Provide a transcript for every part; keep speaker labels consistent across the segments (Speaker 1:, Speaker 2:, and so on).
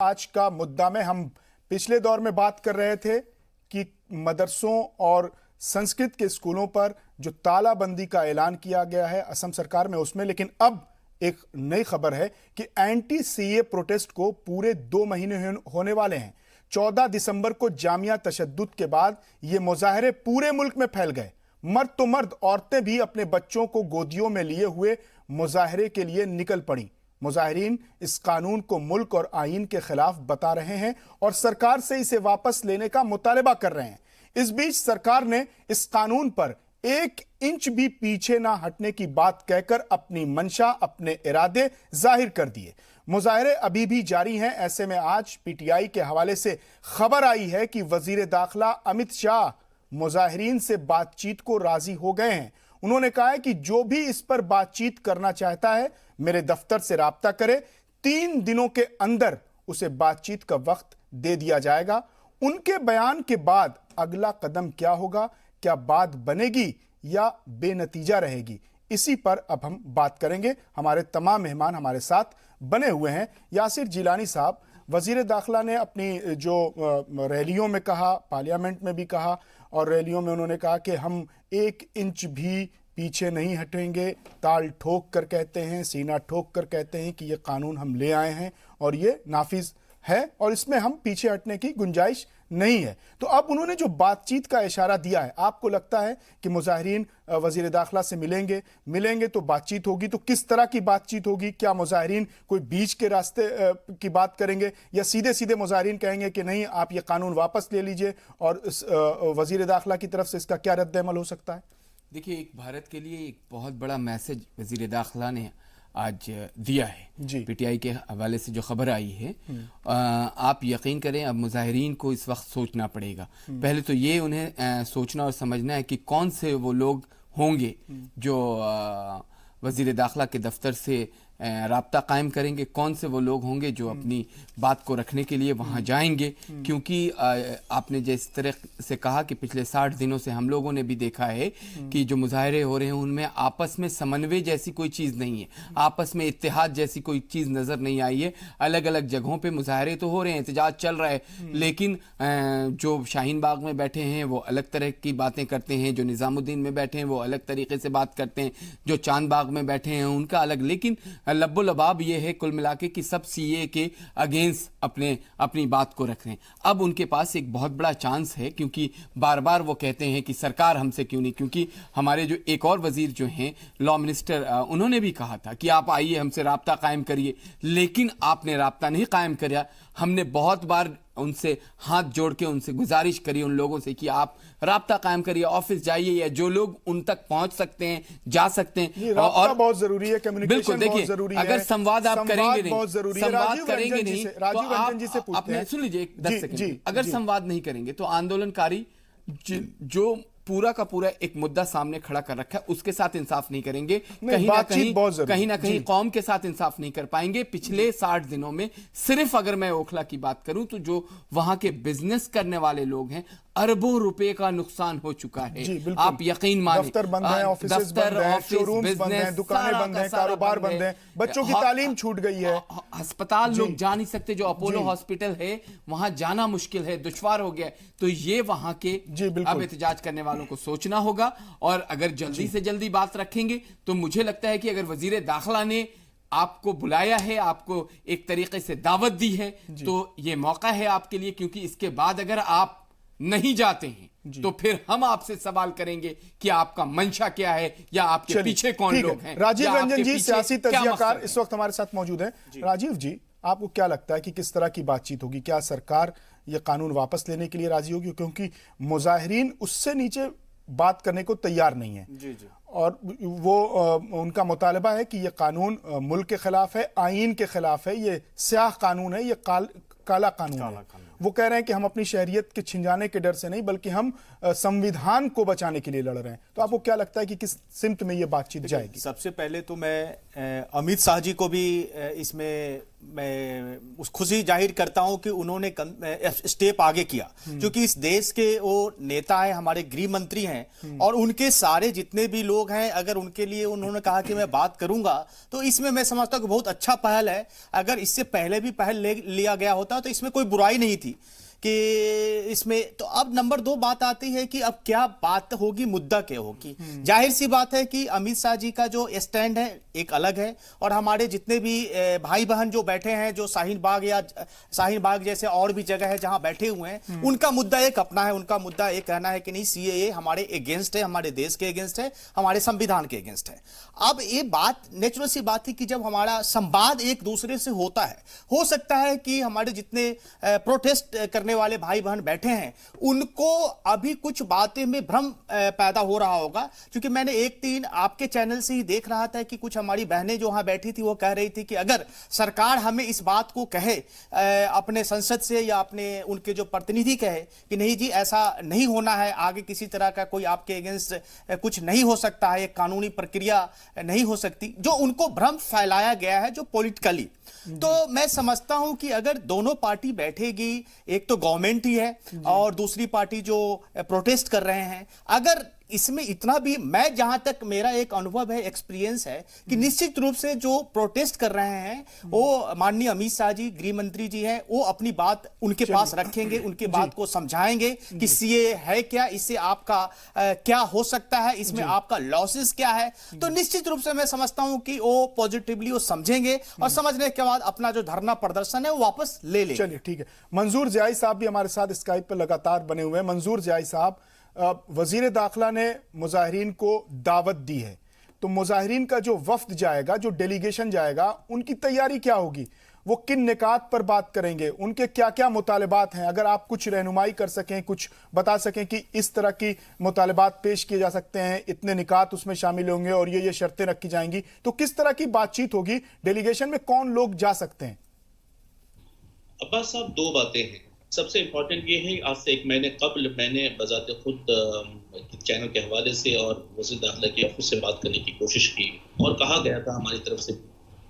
Speaker 1: आज का मुद्दा में हम पिछले दौर में बात कर रहे थे कि मदरसों और संस्कृत के स्कूलों पर जो तालाबंदी का ऐलान किया गया है असम सरकार में उसमें, लेकिन अब एक नई खबर है कि एंटी सीए प्रोटेस्ट को पूरे 2 महीने होने वाले हैं। 14 दिसंबर को जामिया तशद्दुद के बाद ये मुजाहरे पूरे मुल्क में फैल गए। मर्द तो मर्द, औरतें भी अपने बच्चों को गोदियों में लिए हुए मुजाहरे के लिए निकल पड़ी। मुजाहिरीन इस कानून को मुल्क और आईन के खिलाफ बता रहे हैं और सरकार से इसे वापस लेने का मुतालबा कर रहे हैं। इस बीच सरकार ने इस कानून पर 1 इंच भी पीछे ना हटने की बात कहकर अपनी मंशा, अपने इरादे जाहिर कर दिए। मुजाहरे अभी भी जारी हैं। ऐसे में आज पीटीआई के हवाले से खबर आई है कि वजीर दाखिला अमित शाह मुजाहिरीन से बातचीत को राजी हो गए हैं। उन्होंने कहा है कि जो भी इस पर बातचीत करना चाहता है मेरे दफ्तर से राब्ता करे, 3 दिनों के अंदर उसे बातचीत का वक्त दे दिया जाएगा। उनके बयान के बाद अगला कदम क्या होगा, क्या बात बनेगी या बेनतीजा रहेगी, इसी पर अब हम बात करेंगे। हमारे तमाम मेहमान हमारे साथ बने हुए हैं। यासिर जिलानी साहब, वजीर दाखिला ने अपनी जो रैलियों में कहा, पार्लियामेंट में भी कहा और रैलियों में उन्होंने कहा कि हम 1 इंच भी पीछे नहीं हटेंगे। ताल ठोक कर कहते हैं, सीना ठोक कर कहते हैं कि ये कानून हम ले आए हैं और ये नाफिज है और इसमें हम पीछे हटने की गुंजाइश नहीं है। तो अब उन्होंने जो बातचीत का इशारा दिया है, आपको लगता है कि मुजाहिरीन वजीर दाखिला से मिलेंगे तो बातचीत होगी? तो किस तरह की बातचीत होगी? क्या मुजाहिरीन कोई बीच के रास्ते की बात करेंगे या सीधे सीधे मुजाहिरीन कहेंगे कि नहीं, आप ये कानून वापस ले लीजिए? और वजीर दाखिला की तरफ से इसका क्या रद्द-ए-अमल हो सकता है?
Speaker 2: देखिए, एक भारत के लिए एक बहुत बड़ा मैसेज वजीर दाखिला ने आज दिया है। पीटीआई के हवाले से जो खबर आई है, आप यकीन करें अब मुजाहिरीन को इस वक्त सोचना पड़ेगा। पहले तो ये उन्हें सोचना और समझना है कि कौन से वो लोग होंगे जो वजीर दाखिला के दफ्तर से राब्ता कायम करेंगे, कौन से वो लोग होंगे जो अपनी बात को रखने के लिए वहाँ जाएंगे। क्योंकि आपने जिस तरह से कहा कि पिछले 60 दिनों से हम लोगों ने भी देखा है कि जो मुजाहरे हो रहे हैं उनमें आपस में समन्वय जैसी कोई चीज़ नहीं है, आपस में इत्तेहाद जैसी कोई चीज़ नज़र नहीं आई है। अलग अलग जगहों पे मुजाहरे तो हो रहे हैं, एहतजाज चल रहा है, लेकिन जो शाहीन बाग में बैठे हैं वो अलग तरह की बातें करते हैं, जो निज़ामुद्दीन में बैठे हैं वो अलग तरीके से बात करते हैं, जो चांद बाग में बैठे हैं उनका अलग। लेकिन लब्बो लबाब ये है कुल मिला के कि सब सीए के अगेंस्ट अपनी बात को रख रहे हैं। अब उनके पास एक बहुत बड़ा चांस है, क्योंकि बार बार वो कहते हैं कि सरकार हमसे क्यों नहीं, क्योंकि हमारे जो एक और वजीर जो हैं लॉ मिनिस्टर, उन्होंने भी कहा था कि आप आइए हमसे राब्ता कायम करिए, लेकिन आपने राब्ता नहीं कायम किया। हमने बहुत बार उनसे हाथ जोड़ के उनसे गुजारिश करी उन लोगों से कि आप राब्ता कायम करिए, ऑफिस जाइए, या जो लोग उन तक पहुंच सकते हैं जा सकते हैं।
Speaker 1: और बहुत जरूरी है, कम्युनिकेशन बहुत जरूरी है।
Speaker 2: अगर संवाद आप करेंगे नहीं, संवाद करेंगे नहीं
Speaker 1: तो
Speaker 2: आपने सुन लीजिए 10 सेकंड, अगर संवाद नहीं करेंगे तो आंदोलनकारी जो पूरा का पूरा एक मुद्दा सामने खड़ा कर रखा है उसके साथ इंसाफ नहीं करेंगे, कहीं ना कहीं कौम के साथ इंसाफ नहीं कर पाएंगे। पिछले 60 दिनों में सिर्फ अगर मैं ओखला की बात करूं तो जो वहां के बिजनेस करने वाले लोग हैं, अरबों रुपए का नुकसान हो चुका है। आप यकीन माने,
Speaker 1: दफ्तर बंद हैं, ऑफिस बंद हैं, शोरूम्स बंद हैं, दुकानें बंद हैं, कारोबार बंद हैं, बच्चों की तालीम छूट गई है,
Speaker 2: अस्पताल लोग जा नहीं सकते, जो अपोलो हॉस्पिटल है वहां जाना मुश्किल है, दुश्वार हो गया। तो ये वहां के अब एहतजाज करने वालों को सोचना होगा, और अगर जल्दी से जल्दी बात रखेंगे तो मुझे लगता है कि अगर वजीर दाखिला ने आपको बुलाया है, आपको एक तरीके से दावत दी है, तो ये मौका है आपके लिए, क्योंकि इसके बाद अगर आप नहीं जाते हैं तो फिर हम आपसे सवाल करेंगे कि आपका मंशा क्या है या आपके पीछे कौन लोग हैं।
Speaker 1: राजीव रंजन जी, सियासी तज्जियाकार इस वक्त हमारे साथ मौजूद हैं। राजीव जी, आपको क्या लगता है कि किस तरह की बातचीत होगी? क्या सरकार ये कानून वापस लेने के लिए राजी होगी? क्योंकि मुजाहिरीन उससे नीचे बात करने को तैयार नहीं है और वो उनका मुतालबा है कि ये कानून मुल्क के खिलाफ है, आईन के खिलाफ है, ये स्याह कानून है, ये काला कानून है। वो कह रहे हैं कि हम अपनी शहरियत के छिन जाने के डर से नहीं, बल्कि हम संविधान को बचाने के लिए लड़ रहे हैं। तो आपको क्या लगता है कि किस सिमत में ये बातचीत जाएगी?
Speaker 3: सबसे पहले तो मैं अमित शाह जी को भी इसमें मैं खुशी जाहिर करता हूं कि उन्होंने स्टेप आगे किया, क्योंकि इस देश के वो नेता हैं, हमारे गृह मंत्री हैं, और उनके सारे जितने भी लोग हैं, अगर उनके लिए उन्होंने कहा कि मैं बात करूंगा, तो इसमें मैं समझता हूं कि बहुत अच्छा पहल है। अगर इससे पहले भी पहल लिया गया होता तो इसमें कोई बुराई नहीं थी कि इसमें। तो अब नंबर 2 बात आती है कि अब क्या बात होगी, मुद्दा क्या होगी। जाहिर सी बात है कि अमित शाह जी का जो स्टैंड है एक अलग है, और हमारे जितने भी भाई बहन जो बैठे हैं, जो शाहीन बाग या शाहीन बाग जैसे और भी जगह है जहां बैठे हुए हैं, उनका मुद्दा एक अपना है। उनका मुद्दा एक कहना है कि नहीं, सीएए हमारे अगेंस्ट है, हमारे देश के अगेंस्ट है, हमारे संविधान के अगेंस्ट है। अब ये बात नेचुरल सी बात है कि जब हमारा संवाद एक दूसरे से होता है, हो सकता है कि हमारे जितने प्रोटेस्ट करने वाले भाई बहन बैठे हैं उनको अभी कुछ बातें में भ्रम पैदा हो रहा होगा, क्योंकि मैंने 1-3 आपके चैनल से ही देख रहा था कि कुछ हमारी बहनें जो वहां बैठी थी वो कह रही थी कि अगर सरकार हमें इस बात को कहे अपने संसद से या अपने उनके जो प्रतिनिधि कहे कि नहीं जी ऐसा नहीं होना है, आगे किसी तरह का कोई आपके अगेंस्ट कुछ नहीं हो सकता है, एक कानूनी प्रक्रिया नहीं हो सकती, जो उनको भ्रम फैलाया गया है जो पॉलिटिकली। तो मैं समझता हूं कि अगर दोनों पार्टी बैठेगी, एक तो गवर्नमेंट ही है और दूसरी पार्टी जो प्रोटेस्ट कर रहे हैं, अगर इसमें इतना भी, मैं जहां तक मेरा एक अनुभव है, एक्सपीरियंस है कि निश्चित रूप से जो प्रोटेस्ट कर रहे हैं वो माननीय अमित शाह जी गृह मंत्री जी हैं, वो अपनी बात उनके पास रखेंगे, उनके बात को समझाएंगे कि सीए है क्या, इससे आपका क्या हो सकता है, इसमें आपका लॉसेस क्या है। तो निश्चित रूप से मैं समझता हूं कि वो पॉजिटिवली वो समझेंगे और समझने के बाद अपना जो धरना प्रदर्शन है वो वापस ले लेंगे।
Speaker 1: चलिए ठीक है। मंजूर ज़ियाई साहब भी हमारे साथ स्काइप पर लगातार बने हुए हैं। मंजूर ज़ियाई साहब, वजीर दाखिला ने मुजाहिरीन को दावत दी है, तो मुजाहिरीन का जो वफ्द जाएगा, जो डेलीगेशन जाएगा, उनकी तैयारी क्या होगी? वो किन निकात पर बात करेंगे? उनके क्या क्या मुतालिबात हैं? अगर आप कुछ रहनुमाई कर सकें, कुछ बता सकें कि इस तरह की मुतालिबात पेश किए जा सकते हैं, इतने निकात उसमें शामिल होंगे और ये शर्तें रखी जाएंगी, तो किस तरह की बातचीत होगी? डेलीगेशन में कौन लोग जा सकते हैं?
Speaker 4: अब्बास साहब, 2 बातें हैं। सबसे इम्पोर्टेंट ये है, आज से 1 महीने कबल मैंने बजाते खुद चैनल के हवाले से और वज़ीर दाखिला के ऑफिस से बात करने की कोशिश की, और कहा गया था हमारी तरफ से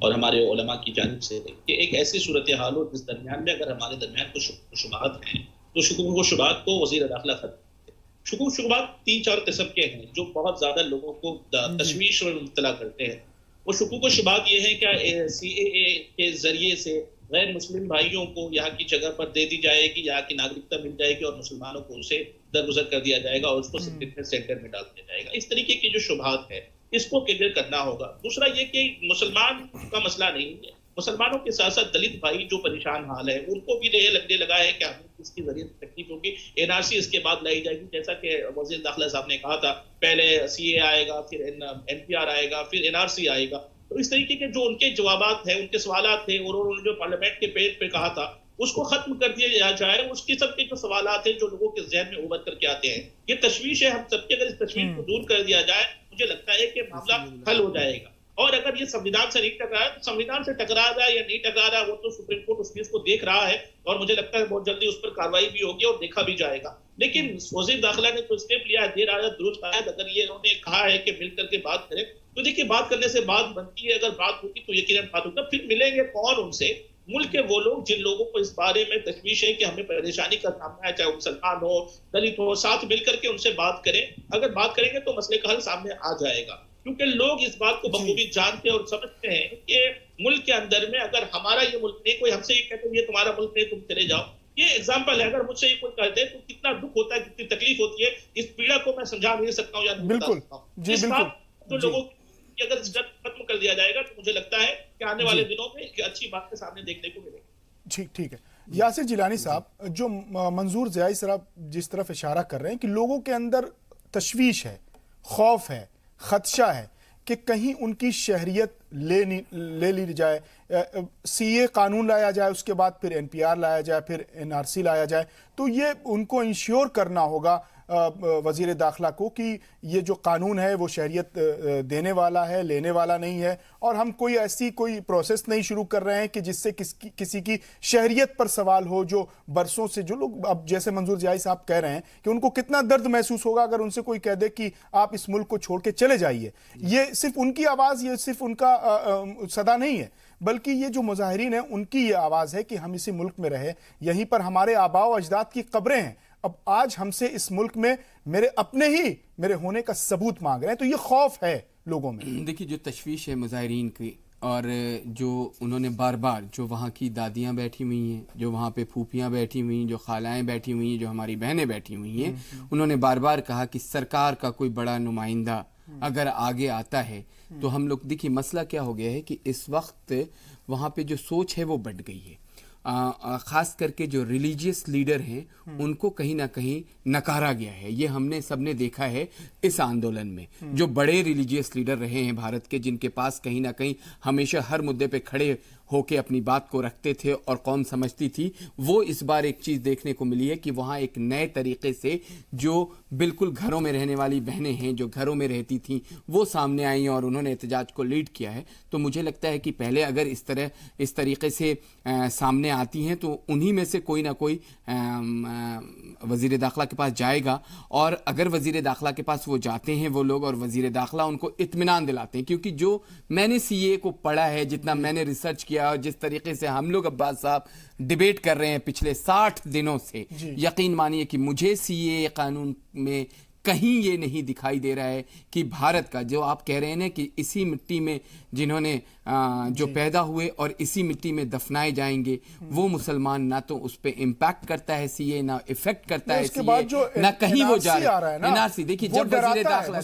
Speaker 4: और हमारे उलमा की जानिब से कि एक ऐसी सूरत हाल हो जिस दरमियान में अगर हमारे दरमियान कुछ शुबहात हैं तो शुबहात को वज़ीर दाखिला खत्म। शुबहात 3-4 किस्म के हैं जो बहुत ज़्यादा लोगों को तशवीश में मुब्तला करते हैं। वो शुबहात ये है क्या सीएए के जरिए से गैर मुस्लिम भाइयों को यहाँ की जगह पर दे दी जाएगी, यहाँ की नागरिकता मिल जाएगी और मुसलमानों को उसे दरगुजर कर दिया जाएगा और उसको सर्टिफिकेट सेंटर में डाल दिया जाएगा। इस तरीके की जो शुबहात है इसको क्लियर करना होगा। दूसरा ये कि मुसलमान का मसला नहीं है, मुसलमानों के साथ साथ दलित भाई जो परेशान हाल है उनको भी ये लगने लगा है कि हमें इसके जरिए तकलीफ होगी। एनआरसी इसके बाद लाई जाएगी, जैसा कि वज़ीर दाखिला साहब ने कहा था, पहले सीए आएगा, फिर एनपीआर आएगा, फिर एनआरसी आएगा। तो इस तरीके के जो उनके जवाबात हैं, उनके सवालात थे, और उन्होंने जो पार्लियामेंट के पेज पे कहा था उसको खत्म कर दिया जाए। उसकी सबके जो सवालात हैं जो लोगों के जहन में उभर करके आते हैं, ये तशवीश है हम सबके, अगर इस तशवीश को दूर कर दिया जाए मुझे लगता है कि मामला हल हो जाएगा। और अगर ये संविधान से नहीं टकरा है तो संविधान से टकरा रहा है या नहीं टकरा रहा है वो तो सुप्रीम कोर्ट उस केस को देख रहा है और मुझे लगता है बहुत जल्दी उस पर कार्रवाई भी होगी और देखा भी जाएगा। लेकिन वज़ीर दाखिला ने तो स्टेप लिया है, देर आया दुरुस्त आया। अगर ये उन्होंने कहा है कि मिल करके बात करें तो देखिए, बात करने से बात बनती है, अगर बात होगी तो यकीनन बात होगा। फिर मिलेंगे कौन उनसे? मुल्क के वो लोग जिन लोगों को इस बारे में तशवीश है कि हमें परेशानी का सामना है, चाहे मुसलमान हो, दलित हो, साथ मिलकर के उनसे बात करें। अगर बात करेंगे तो मसले का हल सामने आ जाएगा, क्योंकि लोग इस बात को बखूबी जानते और समझते हैं कि मुल्क के अंदर में अगर हमारा ये मुल्क नहीं, कोई हमसे ये कहते ये तुम्हारा मुल्क नहीं, तुम चले जाओ, ये एग्जाम्पल है। अगर मुझसे ये कोई कहते हैं तो कितना दुख होता है, कितनी तकलीफ होती है, इस पीड़ा को मैं समझा नहीं सकता हूँ या नहीं बता सकता हूँ। इस बात तो लोगों की अगर खत्म कर दिया जाएगा तो मुझे लगता है कि आने वाले दिनों में एक अच्छी बात के सामने देखने को मिलेगी।
Speaker 1: ठीक है। यासिर जिलानी साहब, जो मंजूर ज़ियाई साहब जिस तरफ इशारा कर रहे हैं कि लोगों के अंदर तशवीश है, खौफ है, खदशा है कि कहीं उनकी शहरियत ले ली जाए, सीए कानून लाया जाए, उसके बाद फिर एनपीआर लाया जाए, फिर एनआरसी लाया जाए, तो ये उनको इंश्योर करना होगा वजीर दाखिला को कि ये जो कानून है वो शहरियत देने वाला है, लेने वाला नहीं है, और हम कोई प्रोसेस नहीं शुरू कर रहे हैं कि जिससे किसी की शहरियत पर सवाल हो। जो बरसों से जो लोग, अब जैसे मंजूर ज़ियाई साहब कह रहे हैं कि उनको कितना दर्द महसूस होगा अगर उनसे कोई कह दे कि आप इस मुल्क को छोड़ के चले जाइए। ये सिर्फ उनकी आवाज़, ये सिर्फ उनका सदा नहीं है, बल्कि ये जो मुजाहिरीन हैं उनकी ये आवाज है कि हम इसी मुल्क में रहे, यहीं पर हमारे आबाओ अजदाद की कब्रें हैं, अब आज हमसे इस मुल्क में मेरे होने का सबूत मांग रहे हैं। तो ये खौफ है लोगों में।
Speaker 2: देखिए, जो तशवीश है मुजाहिरीन की, और जो उन्होंने बार बार, जो वहाँ की दादियाँ बैठी हुई हैं, जो वहाँ पे फूफियाँ बैठी हुई हैं, जो खालाएँ बैठी हुई हैं, जो हमारी बहनें बैठी हुई हैं, उन्होंने बार बार कहा कि सरकार का कोई बड़ा नुमाइंदा अगर आगे आता है तो हम लोग, देखिए मसला क्या हो गया है कि इस वक्त वहाँ पे जो सोच है वो बढ़ गई है। ख़ास करके जो रिलीजियस लीडर हैं उनको कहीं ना कहीं नकारा गया है। ये हमने सबने देखा है इस आंदोलन में। जो बड़े रिलीजियस लीडर रहे हैं भारत के, जिनके पास कहीं ना कहीं हमेशा हर मुद्दे पे खड़े होके अपनी बात को रखते थे और कौम समझती थी, वो इस बार एक चीज़ देखने को मिली है कि वहाँ एक नए तरीके से जो बिल्कुल घरों में रहने वाली बहनें हैं, जो घरों में रहती थीं, वो सामने आई और उन्होंने एहतजाज को लीड किया है। तो मुझे लगता है कि पहले अगर इस तरीके से सामने आती हैं तो उन्हीं में से कोई ना कोई वज़ीर दाखिला के पास जाएगा, और अगर वज़ीर दाखिला के पास वो जाते हैं वो लोग, और वज़ीर दाखिला उनको इत्मीनान दिलाते हैं, क्योंकि जो मैंने सीए को पढ़ा है, जितना मैंने रिसर्च किया, और जिस तरीके से हम लोग अब्बास साहब डिबेट कर रहे हैं पिछले 60 दिनों से, यकीन मानिए कि मुझे सीए कानून में कहीं ये नहीं दिखाई दे रहा है कि भारत का, जो आप कह रहे हैं ना कि इसी मिट्टी में जिन्होंने जो पैदा हुए और इसी मिट्टी में दफनाए जाएंगे, वो मुसलमान ना तो उस पर इम्पैक्ट करता है सीए, ना इफेक्ट करता है सीए, ना कहीं वो जा रहा है। एनआरसी देखिए, जब वजीर दाखिला,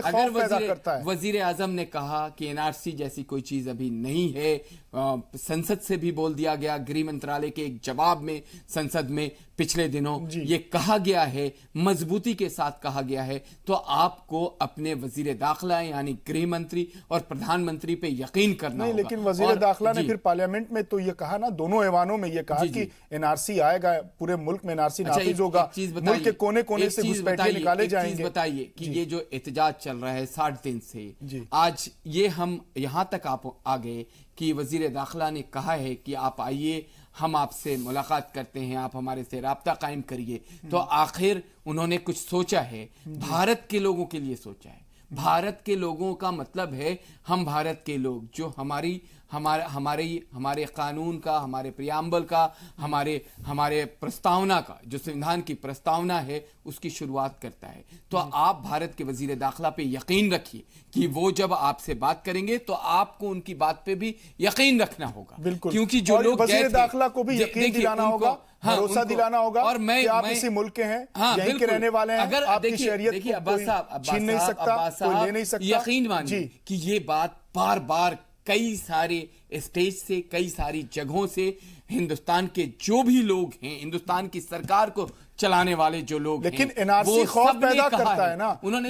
Speaker 2: अगर वजीर आजम ने कहा कि एनआरसी जैसी कोई चीज अभी नहीं है, संसद से भी बोल दिया गया, गृह मंत्रालय के एक जवाब में संसद में पिछले दिनों ये कहा गया है, मजबूती के साथ कहा गया है, तो आपको अपने वजीर दाखिला यानी गृह मंत्री और प्रधानमंत्री पे यकीन करना
Speaker 1: नहीं, लेकिन वजीर दाखिला ने फिर पार्लियामेंट में तो ये कहा ना, दोनों ऐवानों में ये कहा कि एनआरसी आएगा, पूरे मुल्क में एनआरसी नाफिज होगा, मुल्क के कोने कोने से घुसपैठिए निकाले जाएंगे।
Speaker 2: बताइए कि ये जो एहतजाज चल रहा है 60 दिन से, आज ये हम यहाँ तक आप आ गए कि वजीर दाखिला ने कहा है कि आप आइए, हम आपसे मुलाकात करते हैं, आप हमारे से राब्ता कायम करिए। तो आखिर उन्होंने कुछ सोचा है, भारत के लोगों के लिए सोचा है। भारत के लोगों का मतलब है हम भारत के लोग, जो हमारे कानून का, हमारे प्रियम्बल का, हमारे प्रस्तावना का, जो संविधान की प्रस्तावना है, उसकी शुरुआत करता है। तो आप भारत के वजीर दाखिला पे यकीन रखिए कि वो जब आपसे बात करेंगे तो आपको उनकी बात पे भी यकीन रखना होगा,
Speaker 1: बिल्कुल।
Speaker 2: क्योंकि जो लोग
Speaker 1: वजीर दाखिला को भी यकीन दिलाना होगा, भरोसा दिलाना होगा,
Speaker 2: और मैं
Speaker 1: आप इसी मुल्क के हैं, यहीं के रहने वाले हैं,
Speaker 2: अगर
Speaker 1: आपकी शरीयत को कोई छीन नहीं सकता, कोई ले नहीं सकता।
Speaker 2: यकीन मानिए कि ये बात बार बार कई सारे स्टेज से, कई सारी जगहों से हिंदुस्तान के जो भी लोग हैं, हिंदुस्तान की सरकार को चलाने वाले जो लोग हैं,
Speaker 1: लेकिन एनआरसी खौफ पैदा करता है ना।
Speaker 2: उन्होंने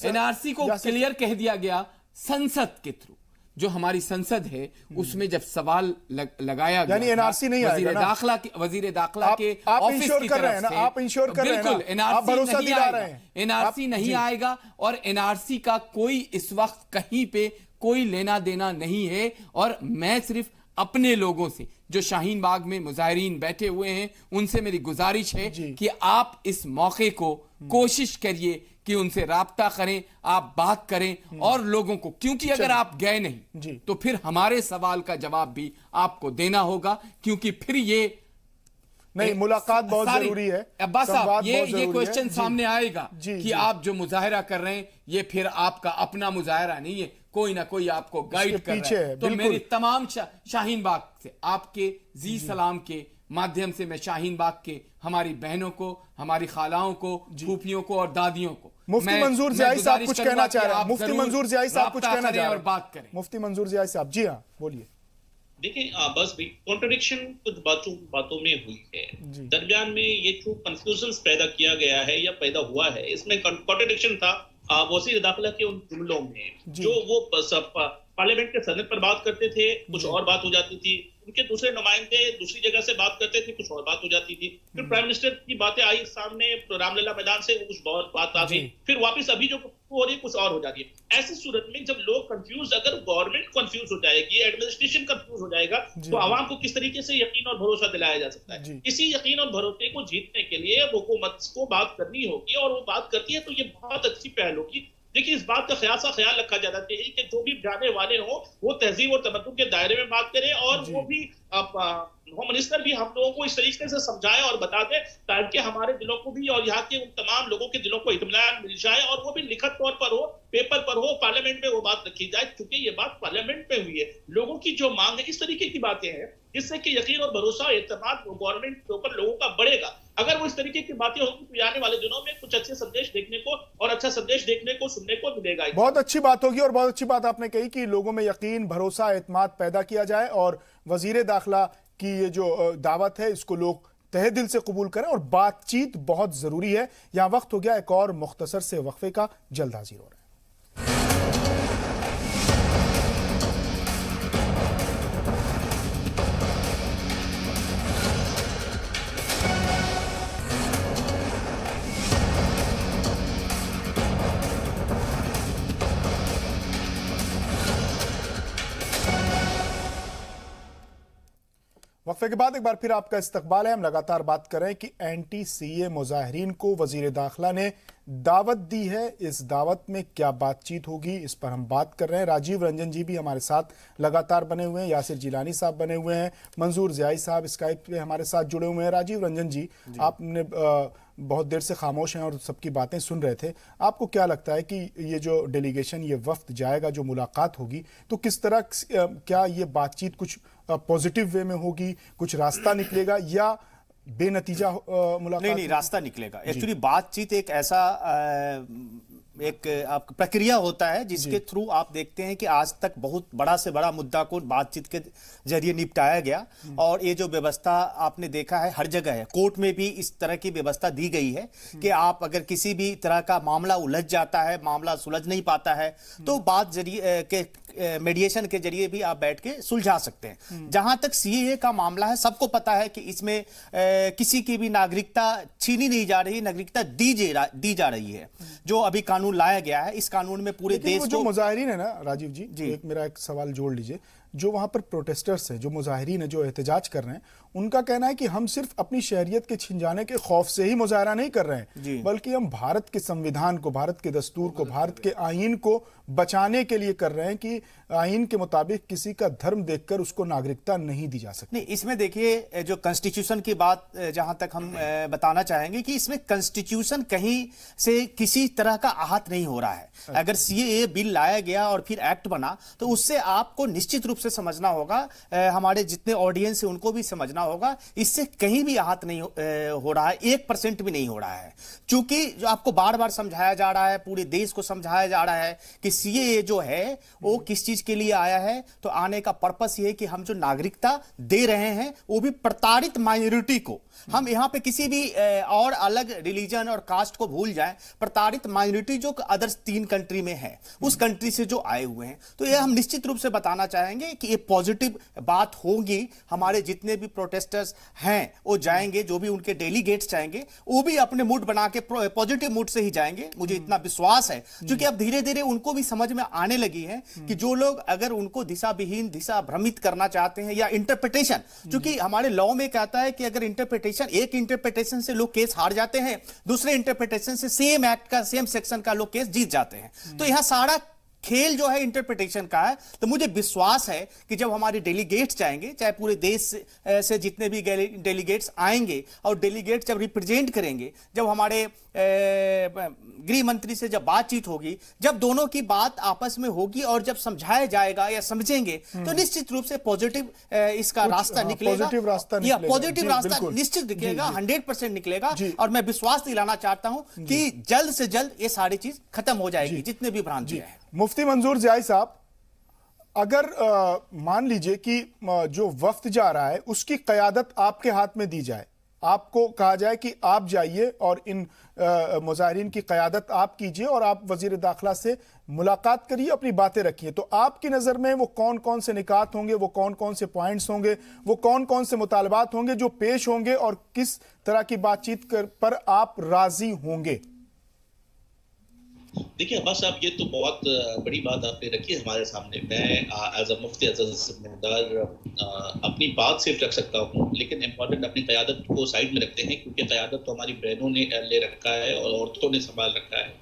Speaker 2: एनआरसी को क्लियर कह दिया गया संसद के थ्रू, जो हमारी संसद है उसमें जब सवाल लगाया गया,
Speaker 1: यानी एनआरसी नहीं आएगा ना।
Speaker 2: वजीर दाखिला के ऑफिस की तरफ से
Speaker 1: आप इंश्योर कर रहे हैं,
Speaker 2: बिल्कुल एनआरसी नहीं आएगा, एनआरसी नहीं आएगा, और एनआरसी का कोई इस वक्त कहीं पे कोई लेना देना नहीं है। और मैं सिर्फ अपने लोगों से, जो शाहीन बाग में मुजाहिरीन बैठे हुए हैं, उनसे मेरी गुजारिश है कि आप इस मौके को कोशिश करिए कि उनसे राब्ता करें, आप बात करें और लोगों को, क्योंकि अगर आप गए नहीं तो फिर हमारे सवाल का जवाब भी आपको देना होगा, क्योंकि फिर ये
Speaker 1: नहीं, मुलाकात बहुत जरूरी है।
Speaker 2: अब्बास साहब, ये क्वेश्चन सामने आएगा कि आप जो मुजाहिरा कर रहे हैं ये फिर आपका अपना मुजाहिरा नहीं है, कोई ना कोई आपको गाइड कर रहा है। तो मेरी तमाम शाहीन बाग से, आपके जी सलाम के माध्यम से, मैं शाहीन बाग के हमारी बहनों को, हमारी खालाओं को, फूफियों को और दादियों को,
Speaker 1: मुफ्ती मंजूर ज़ियाई साहब कुछ कहना चाह रहे हैं। मुफ्ती मंजूर ज़ियाई साहब कुछ कहना चाह रहे हैं
Speaker 2: और बात करें।
Speaker 1: मुफ्ती मंजूर ज़ियाई साहब, जी हाँ, बोलिए।
Speaker 4: देखिए, बस भी कॉन्ट्रडिक्शन कुछ बातों में हुई है, दरमियान में ये जो कंफ्यूजन पैदा किया गया है या पैदा हुआ है, इसमें कॉन्ट्रडिक्शन था वज़ीर दाखिला के उन जुमलों में, जो वो पार्लियामेंट के सदन पर बात करते थे, कुछ और बात हो जाती थी, उनके दूसरे नुमाइंदे दूसरी जगह से बात करते थे, कुछ और बात हो जाती थी, फिर प्राइम मिनिस्टर की बातें आई सामने रामलीला मैदान से, कुछ बहुत बात आ गई, फिर वापस अभी जो हो रही कुछ और हो जाती है। ऐसी सूरत में जब लोग कंफ्यूज, अगर गवर्नमेंट कंफ्यूज हो जाएगी, एडमिनिस्ट्रेशन कंफ्यूज हो जाएगा, तो आवाम को किस तरीके से यकीन और भरोसा दिलाया जा सकता है? इसी यकीन और भरोसे को जीतने के लिए हुकूमत को बात करनी होगी, और वो बात करती है तो ये बहुत अच्छी पहल होगी। देखिए इस बात का ख्याल रखा जाना चाहिए कि जो भी जाने वाले हो वो तहजीब और तमद्दुन के दायरे में बात करें, और वो भी होम मिनिस्टर भी हम लोगों को इस तरीके से समझाए और बता दे ताकि हमारे दिलों को भी और यहाँ के उन तमाम लोगों के दिलों को इत्मीनान मिल जाए, और वो भी लिखित तौर पर हो, पेपर पर हो, पार्लियामेंट में वो बात रखी जाए, क्योंकि ये बात पार्लियामेंट में हुई है। लोगों की जो मांग है, इस तरीके की बातें हैं जिससे कि यकीन और भरोसा, एतमाद गवर्नमेंट के ऊपर लोगों का बढ़ेगा। अगर वो इस तरीके की बातें होंगी तो आने वाले दिनों में कुछ अच्छे संदेश देखने को और अच्छा संदेश देखने को, सुनने को मिलेगा।
Speaker 1: बहुत अच्छी बात होगी, और बहुत अच्छी बात आपने कही कि लोगों में यकीन, भरोसा, एतमाद पैदा किया जाए, और वजीर दाखिला की ये जो दावत है इसको लोग तहे दिल से कबूल करें, और बातचीत बहुत जरूरी है। यहां वक्त हो गया एक और मुख्तसर से वक्फे का, जल्द हाजिर हो रहा है। वक्फे के बाद एक बार फिर आपका इस्तकबाल है। हम लगातार बात कर रहे हैं कि एंटी सीए मुजाहिरीन को वजीर दाखिला ने दावत दी है। इस दावत में क्या बातचीत होगी, इस पर हम बात कर रहे हैं। राजीव रंजन जी भी हमारे साथ लगातार बने हुए हैं, यासिर जिलानी साहब बने हुए हैं, मंजूर ज़ियाई साहब स्काइप पे हमारे साथ जुड़े हुए हैं। राजीव रंजन जी, आपने बहुत देर से खामोश हैं और सबकी बातें सुन रहे थे। आपको क्या लगता है कि ये जो डेलीगेशन, ये वफ्द जाएगा, जो मुलाकात होगी, तो किस तरह, क्या ये बातचीत कुछ पॉजिटिव वे में होगी, कुछ रास्ता निकलेगा, या बेनतीजा मुलाकात?
Speaker 3: नहीं, रास्ता निकलेगा। एक्चुअली बातचीत एक ऐसा एक आप प्रक्रिया होता है जिसके थ्रू आप देखते हैं कि आज तक बहुत बड़ा से बड़ा मुद्दा को बातचीत के जरिए निपटाया गया, और ये जो व्यवस्था आपने देखा है हर जगह है। कोर्ट में भी इस तरह की व्यवस्था दी गई है कि आप अगर किसी भी तरह का मामला उलझ जाता है, मामला सुलझ नहीं पाता है, तो बात जरिए के मीडिएशन के जरिए भी आप बैठ के सुलझा सकते हैं। जहां तक सीएए का मामला है, सबको पता है कि इसमें किसी की भी नागरिकता छीनी नहीं जा रही, नागरिकता दी जा रही है। जो अभी कानून लाया गया है, इस कानून में पूरे देश को,
Speaker 1: जो मुजाहिरीन है ना राजीव जी, एक मेरा एक सवाल जोड़ लीजिए, जो वहां पर प्रोटेस्टर्स हैं, जो मुजाहिरीन है, जो एहतजाज कर रहे हैं, उनका कहना है कि हम सिर्फ अपनी शहरियत के छिन जाने के खौफ से ही मुजाहरा नहीं कर रहे हैं, बल्कि हम भारत के संविधान को, भारत के दस्तूर को, भारत के आईन को बचाने के लिए कर रहे हैं कि आईन के मुताबिक किसी का धर्म देखकर उसको नागरिकता नहीं दी जा सकती।
Speaker 3: नहीं, इसमें देखिए जो कॉन्स्टिट्यूशन की बात जहां तक हम बताना चाहेंगे कि इसमें कॉन्स्टिट्यूशन कहीं से किसी तरह का आहत नहीं हो रहा है। अगर सीएए बिल लाया गया और फिर एक्ट बना, तो उससे आपको निश्चित रूप से समझना होगा, हमारे जितने ऑडियंस है उनको भी समझना होगा, इससे कहीं भी आहत नहीं हो रहा है, 1% भी नहीं हो रहा है। चूंकि जो आपको बार बार समझाया जा रहा है, पूरे देश को समझाया जा रहा है कि सीएए जो है वो किस चीज के लिए आया है, तो आने का पर्पस ये है कि हम जो नागरिकता दे रहे हैं वो भी प्रताड़ित माइनॉरिटी को, हम यहां पे किसी भी और अलग रिलीजन और कास्ट को भूल जाएं, प्रताड़ित माइनॉरिटी जो अदर 3 कंट्री में है, उस कंट्री से जो आए हुए हैं, तो ये हम निश्चित रूप से बताना चाहेंगे कि ये पॉजिटिव बात होगी। हमारे जितने भी प्रोटेस्टर्स हैं वो जाएंगे, जो भी उनके डेलीगेट्स जाएंगे वो भी अपने मूड बना के पॉजिटिव मूड से ही जाएंगे, मुझे इतना विश्वास है। क्योंकि अब धीरे धीरे उनको भी समझ में आने लगी है कि जो लोग अगर उनको दिशा विहीन, दिशा भ्रमित करना चाहते हैं, या इंटरप्रिटेशन, क्योंकि हमारे लॉ में कहता है कि अगर एक इंटरप्रिटेशन से लोग केस हार जाते हैं, दूसरे इंटरप्रिटेशन से सेम एक्ट का, सेम सेक्शन का लोग केस जीत जाते हैं। तो यहां सारा खेल जो है इंटरप्रिटेशन का है। तो मुझे विश्वास है कि जब हमारे डेलीगेट्स जाएंगे, चाहे पूरे देश से जितने भी डेलीगेट्स आएंगे, और डेलीगेट जब रिप्रेजेंट करेंगे, जब हमारे गृह मंत्री से जब बातचीत होगी, जब दोनों की बात आपस में होगी और जब समझाया जाएगा या समझेंगे, तो निश्चित रूप से पॉजिटिव इसका रास्ता निकलेगा, पॉजिटिव रास्ता निश्चित निकलेगा, 100% निकलेगा। और मैं विश्वास दिलाना चाहता हूं कि जल्द से जल्द ये सारी चीज खत्म हो जाएगी, जितने भी भ्रांतियां हैं।
Speaker 1: मुफ्ती मंजूर ज़ियाई साहब, अगर मान लीजिए कि जो वफ्द जा रहा है उसकी क़यादत आपके हाथ में दी जाए, आपको कहा जाए कि आप जाइए और इन मुजाहिरीन की क़यादत आप कीजिए और आप वज़ीर दाखिला से मुलाकात करिए, अपनी बातें रखिए, तो आपकी नज़र में वो कौन कौन से निकात होंगे, वो कौन कौन से पॉइंट्स होंगे, वो कौन कौन से मुतालबात होंगे जो पेश होंगे, और किस तरह की बातचीत पर आप राजी होंगे?
Speaker 4: देखिए अब्बास साहब, ये तो बहुत बड़ी बात आपने रखी है हमारे सामने। मैं as a Mufti, as a जिम्मेदार अपनी बात सिर्फ रख सकता हूँ, लेकिन इम्पोर्टेंट अपनी क़यादत को साइड में रखते हैं, क्योंकि क़यादत तो हमारी बहनों ने ले रखा है और औरतों ने संभाल रखा है।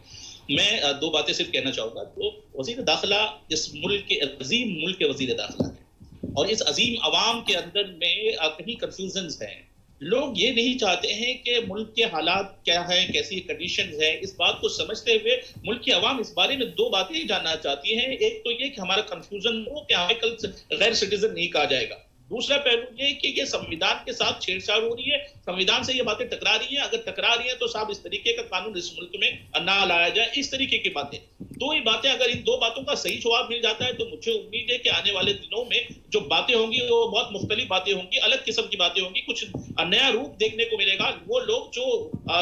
Speaker 4: मैं दो बातें सिर्फ कहना चाहूंगा। तो वजीर दाखिला इस मुल्क के अजीम मुल्क के वजीर दाखिला है और इस अजीम अवाम के अंदर में कहीं कंफ्यूजन है। लोग ये नहीं चाहते हैं कि मुल्क के हालात क्या है, कैसी कंडीशंस है। इस बात को समझते हुए मुल्क की आवाम इस बारे में दो बातें ही जानना चाहती हैं। एक तो ये कि हमारा कंफ्यूजन हो कि हमें कल गैर सिटीजन नहीं कहा जाएगा। दूसरा पहलू ये कि ये संविधान के साथ छेड़छाड़ हो रही है, संविधान से ये बातें टकरा रही हैं। अगर टकरा रही हैं तो साहब इस तरीके का कानून इस मुल्क में ना लाया जाए। इस तरीके की बातें, दो ही बातें, अगर इन दो बातों का सही जवाब मिल जाता है तो मुझे उम्मीद है कि आने वाले दिनों में जो बातें होंगी वो बहुत मुख्तलिफ बातें होंगी, अलग किस्म की बातें होंगी, कुछ नया रूप देखने को मिलेगा। वो लोग जो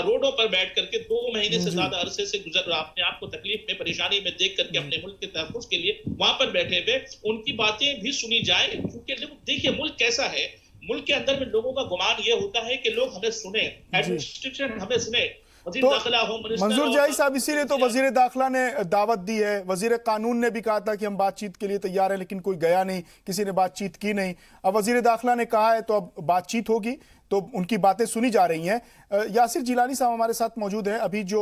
Speaker 4: रोडों पर बैठ करके 2 महीने से ज्यादा अरसे से गुजर अपने आप को तकलीफ में, परेशानी में देख करके अपने मुल्क के तहफ्फुज़ के लिए वहां पर बैठे हुए, उनकी बातें भी सुनी जाए। क्योंकि देखिए मुल्क कैसा है, मुल्क के अंदर में लोगों का गुमान ये होता है कि लोग हमें सुने, एडमिनिस्ट्रेशन हमें सुने।
Speaker 1: तो मंजूर जाई साहब, इसीलिए तो वजीर दाखिला ने दावत दी है। वजीर कानून ने भी कहा था कि हम बातचीत के लिए तैयार हैं, लेकिन कोई गया नहीं, किसी ने बातचीत की नहीं। अब वजीर दाखिला ने कहा है तो अब बातचीत होगी, तो उनकी बातें सुनी जा रही हैं। यासिर जिलानी साहब हमारे साथ मौजूद हैं। अभी जो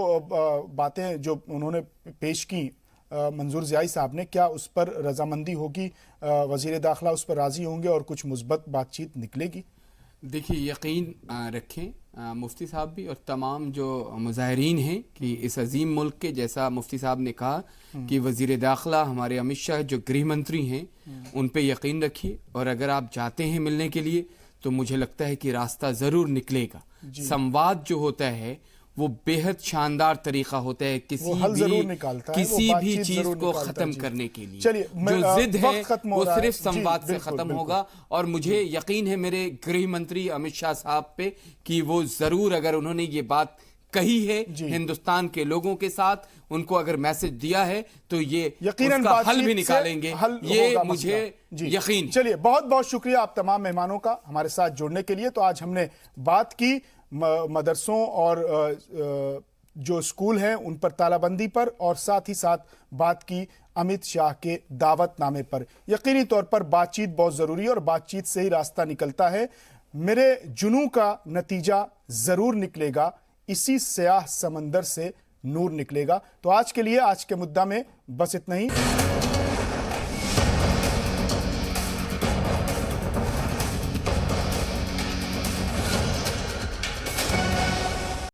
Speaker 1: बातें जो उन्होंने पेश की मंजूर जाई साहब ने, क्या उस पर रजामंदी होगी? वजीर दाखिला उस पर राजी होंगे और कुछ मुस्बत बातचीत निकलेगी?
Speaker 2: देखिए, यकीन रखें मुफ्ती साहब भी और तमाम जो मुजाहिरीन हैं कि इस अजीम मुल्क के, जैसा मुफ्ती साहब ने कहा कि वजीर दाखिला हमारे अमित शाह जो गृह मंत्री हैं उन पे यकीन रखिए, और अगर आप जाते हैं मिलने के लिए तो मुझे लगता है कि रास्ता ज़रूर निकलेगा। संवाद जो होता है वो बेहद शानदार तरीका होता है किसी भी चीज को खत्म करने के लिए। जो जिद है वो सिर्फ संवाद से खत्म होगा, और मुझे यकीन है मेरे गृह मंत्री अमित शाह साहब पे कि वो जरूर, अगर उन्होंने ये बात कही है हिंदुस्तान के लोगों के साथ, उनको अगर मैसेज दिया है तो ये यकीनन हल भी निकालेंगे, ये मुझे यकीन।
Speaker 1: चलिए, बहुत बहुत शुक्रिया आप तमाम मेहमानों का हमारे साथ जुड़ने के लिए। तो आज हमने बात की मदरसों और जो स्कूल हैं उन पर तालाबंदी पर, और साथ ही साथ बात की अमित शाह के दावतनामे पर। यकीनी तौर पर बातचीत बहुत ज़रूरी है और बातचीत से ही रास्ता निकलता है। मेरे जुनू का नतीजा ज़रूर निकलेगा, इसी स्याह समंदर से नूर निकलेगा। तो आज के लिए, आज के मुद्दा में बस इतना ही।